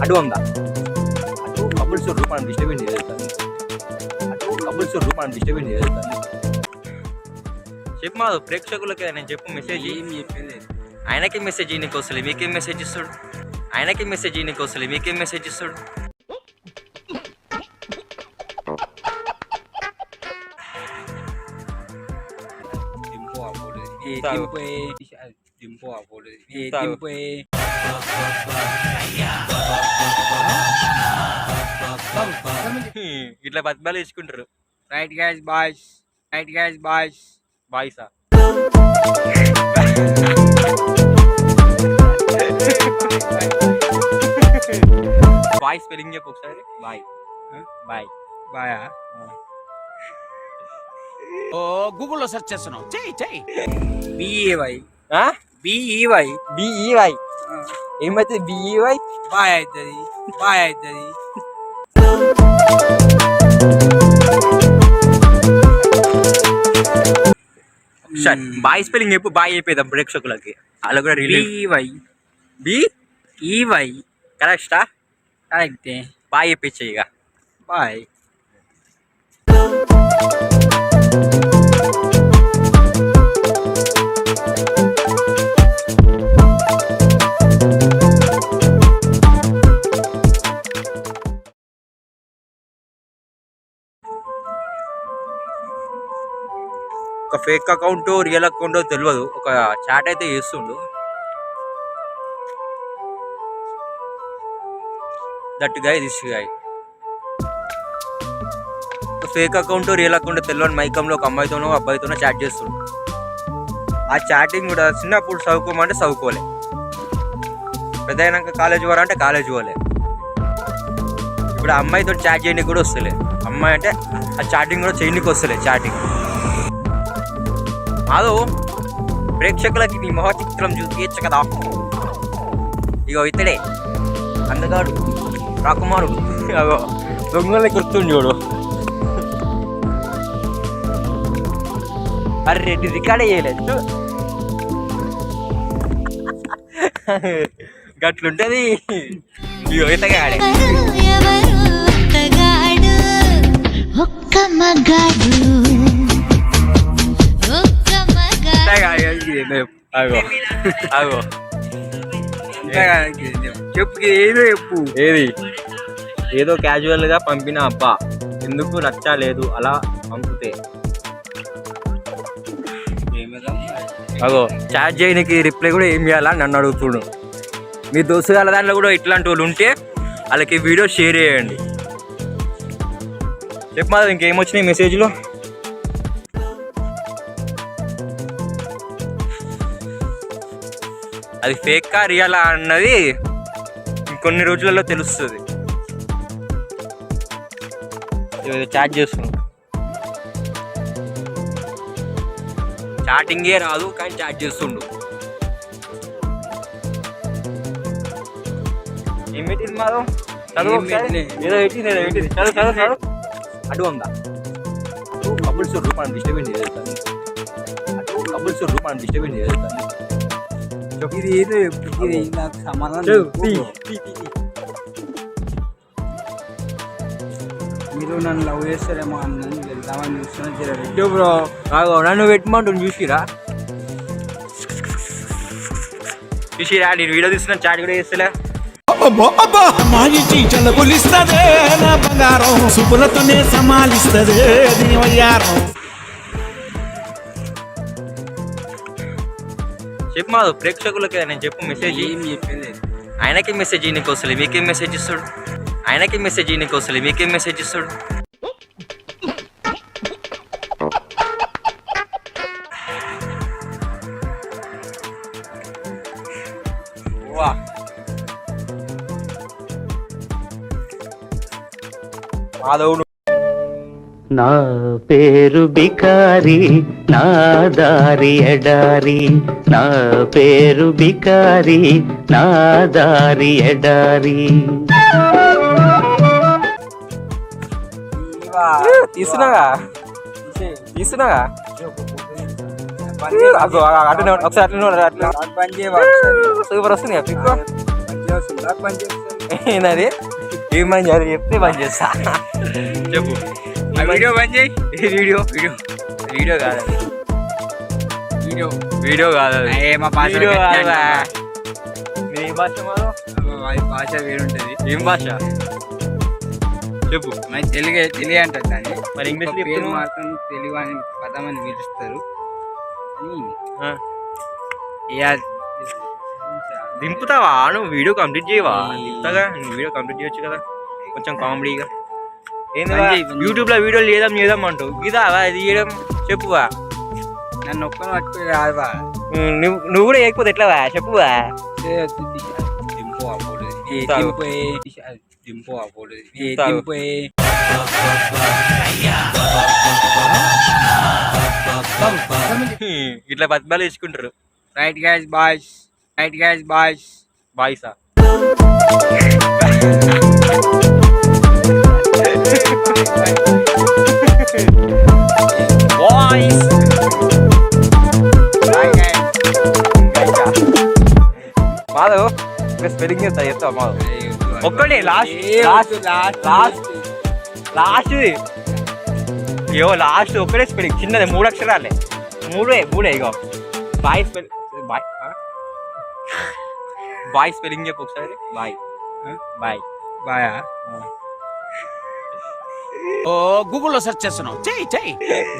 అటు ఉందా అటు కబుల్స్ రూపాన్ని డిస్టర్బెన్స్ చేస్తాను అటు కబుల్స్ రూపాన్ని డిస్టర్బెన్స్ చేస్తాను చెప్పు మాధవ్ ప్రేక్షకులకి నేను చెప్పు మెసేజ్ ఏం చెప్పలేదు. ఆయనకి మెసేజ్ నీకు వస్తలే మీకేం మెసేజ్ ఇస్తాడు ఆయనకి మెసేజ్ నీకు వస్తలే మీకేం మెసేజ్ ఇస్తాడు దింపు అప్పుడు దింపు అప్పుడు తాగు. దింపు ఇట్లా బతిబాలు ఇచ్చుకుంటారు రైట్ గైస్ బాయ్స్ బాయ్సా బాయ్ స్పెల్లింగ్ చెప్పు ఒకసారి బాయ్ బాయ్ బాయా ఓ గూగుల్లో సెర్చ్ చేస్తున్నావు చెయ్యి బిఏవై బిఈవై బిఈవై ఏమైతుంది బిఈవై బాయ్ అవుతుంది బాయ్ స్పెల్లింగ్ చెప్పు బాయ్ అయిపోయిందాం ప్రేక్షకులకి అలా కూడా రిలీవ్ బిఈవై బి ఈవై కరెక్టా కరెక్టే బాయ్ అయిపోయి ఇక బాయ్ ఒక ఫేక్ అకౌంట్ రియల్ అకౌంట్ తెలియదు ఒక చాట్ అయితే చేస్తుండు దట్ గాయ్ దిస్ గాయ్ ఒక ఫేక్ అకౌంట్ రియల్ అకౌంట్ తెలియని మైకంలో ఒక అమ్మాయితోనో అబ్బాయితోనో చాట్ చేస్తుండు ఆ చాటింగ్ కూడా చిన్నప్పుడు చదువుకోమంటే చదువుకోలే పెద్ద అయినాక కాలేజ్ పోరా అంటే కాలేజ్ పోలే ఇప్పుడు ఆ అమ్మాయితో చాట్ చేయడానికి కూడా వస్తలే అమ్మాయి అంటే ఆ చాటింగ్ కూడా చేయడానికి వస్తలే చాటింగ్ అదో ప్రేక్షకులకి నీ మొహ చిత్రం చూపించ కదా ఇగో ఇతడే అందగాడు రాకుమారుడు అగో దొంగలకి గుర్తుంది చూడు అరే రెడ్డి రికార్డే చేయలేదు గట్లుంటది ఇగో ఇతగాడే ఒక్క మగాడు అగో అగో చెప్పు ఏదో చెప్పు ఏది ఏదో క్యాజువల్ గా పంపిన అబ్బా ఎందుకు నచ్చలేదు అలా పంపితే అగో చాట్ చేయడానికి రిప్లై కూడా ఏం చేయాలా నన్ను అడుగుతుడు మీ దోస్తుగాల దాంట్లో కూడా ఇట్లాంటి వాళ్ళు ఉంటే వాళ్ళకి వీడియో షేర్ చేయండి చెప్పు మాది ఇంకేమొచ్చినాయి మెసేజ్లో అది ఫేకా రియలా అన్నది ఇంకొన్ని రోజులలో తెలుస్తుంది చాట్ చేస్తున్నాం చాటింగే రాదు కానీ చాట్ చేస్తుండు ఏం పెట్టింది మాధవ్ చదువు ఒకసారి. ఏదో పెట్టింది చదువు అటు ఉందా అటు కబుల్స్ రూపాన్ని డిస్టర్బెన్స్ చేస్తాను అటు కబుల్స్ రూపాన్ని డిస్టర్బెన్స్ చేస్తాను ఇది ఏదో చెప్పు ఇది నాకు సమాధానం మీరు నన్ను లవ్ చేస్తారేమో అన్నది వెళ్దామని చూస్తున్నా బ్రో నన్ను పెట్టమంటుంది చూసిరా నేను వీడియో తీస్తున్నా చాట్ కూడా చేస్తలే మాగిచి చల్లబులిస్తదే నా బంగారం సుపులతోనే సమాలిస్తదే నీ వయ్యారం చెప్పు మాధవ్ ప్రేక్షకులకి నేను చెప్పు మెసేజ్ ఏం చెప్పలేదు. ఆయనకి మెసేజ్ నీకు వస్తలే మీకేం మెసేజ్ ఇస్తాడు ఆయనకి మెసేజ్ నీకు వస్తలే మీకేం మెసేజ్ ఇస్తాడు వా మాధవ్ నా పేరు బికారి నా దారి ఎడారి నా పేరు బికారి నా దారి ఎడారి తీసుకున్నాగా అట్లా ఒకసారి అట్లా సూపర్ వస్తుంది ఏంటది ఏం పని చేయాలి చెప్తే పని చేస్తా చెప్పు ఆ వీడియో బంద్ చేయి. ఏ వీడియో వీడియో వీడియో కాదు వీడియో వీడియో కాదు అది. ఏ మా భాష వీడియో గట్టిగా కాదురా. అంటావా? మీ భాష మాలో వాడి భాష వేరుంటది. ఏం భాష చెప్పు మరి తెలుగు అంటారు దాన్ని. మరి ఇంగ్లీష్ ఒక పేరు మాత్రం తెలుగు అని పదం అని పిలుస్తారు అని దింపుతావా నువ్వు వీడియో కంప్లీట్ చేయవా దింపుతాగా నువ్వు వీడియో కంప్లీట్ చేయొచ్చు కదా కొంచెం కామెడీగా ఏంది యూట్యూబ్ లో వీడియోలు చేద్దాం అంటావు ఇదా అది చేయడం చెప్పువా నన్ను ఒక్కను పట్టుకుని రాదువా. నువ్వు కూడా చేయకపోతే ఎట్లా చెప్పువా దింపు అప్పుడు తాగు. దింపు అప్పుడు తాగు. దింపు ఇట్లా బతిబాలు వేసుకుంటారు right guys boys right guys boys. బాయ్సా బాయ్స్ మాధవ్ ఇంకా స్పెల్లింగ్ చెప్తా మాధవ్ ఒక్కడే లాస్ట్ లాస్ట్ ఒక్కడే స్పెల్లింగ్ చిన్నది 3 అక్షరాలే మూడే ఇగో బాయ్ స్పెల్ బాయ్ స్పెల్లింగ్ చెప్పు ఒకసారి బాయ్ బాయ్ బాయా ఓ గూగుల్లో సెర్చ్ చేస్తున్నావు చెయ్యి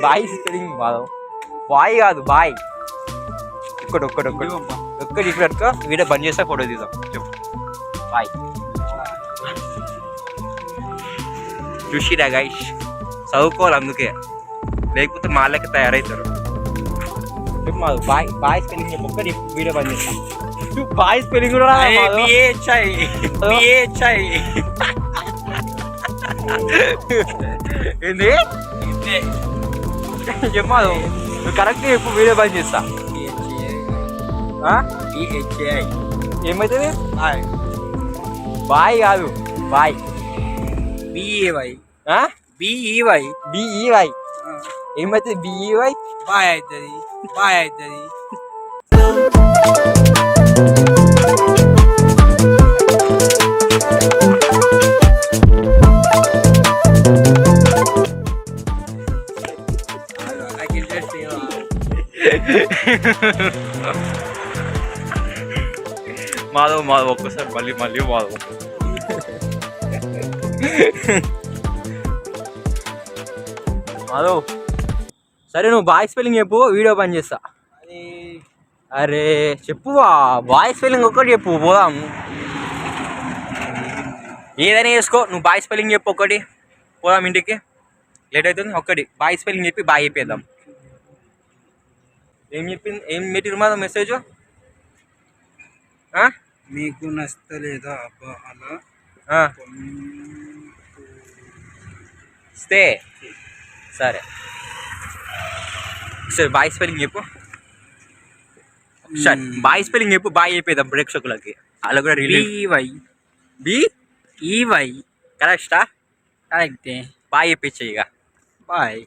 బాయ్ స్పెల్లింగ్ మాధవ్ బాయ్ కాదు బాయ్ ఒక్కటి ఇక్కడ పెట్టుకో వీడియో బంద్ చేస్తా ఫోటో తీద్దాం చెప్పు బాయ్ చూసిరా గైష్ చదువుకోవాలి అందుకే లేకపోతే మాళ్ళకి తయారవుతారు చెప్పు మాధవ్ బాయ్ స్పెల్లింగ్ చెప్పు ఒక్కటి వీడియో బంద్ చేస్తా బాయ్ స్పెల్లింగ్ కూడా ఏంది చెప్పు మాధవ్ నువ్వు కరెక్ట్ చెప్పు వీడియో బంద్ చేస్తా ఏమవుతుంది బాయ్ కాదు బాయ్ బిఏవై బిఈవై ఏమవుతుంది బిఈవై బాయ్ అవుతుంది మాధవ్ ఒక్కసారి మళ్ళీ మాధవ్ మాధవ్ సరే నువ్వు బాయ్ స్పెల్లింగ్ చెప్పు వీడియో పని చేస్తా అరే చెప్పువా బాయ్ స్పెల్లింగ్ ఒక్కటి చెప్పు పోదాం ఏదైనా చేసుకో నువ్వు బాయ్ స్పెల్లింగ్ చెప్పు ఒక్కటి పోదాం ఇంటికి లేట్ అవుతుంది ఒక్కటి బాయ్ స్పెల్లింగ్ చెప్పి బాయ్ చెప్పేద్దాం ఏం పెట్టిరు మాధవ్ మెసేజ్ మీకు నచ్చలేదా అబ్బా అలా స్టే సరే సరే బాయ్ స్పెల్లింగ్ చెప్పు సరే బాయ్ స్పెల్లింగ్ చెప్పు బాయ్ చెప్పేద్దాం ప్రేక్షకులకి అలా కూడా రిలీవ్ బిఈవై కరెక్టా కరెక్టే బాయ్ చెప్పించే ఇక బాయ్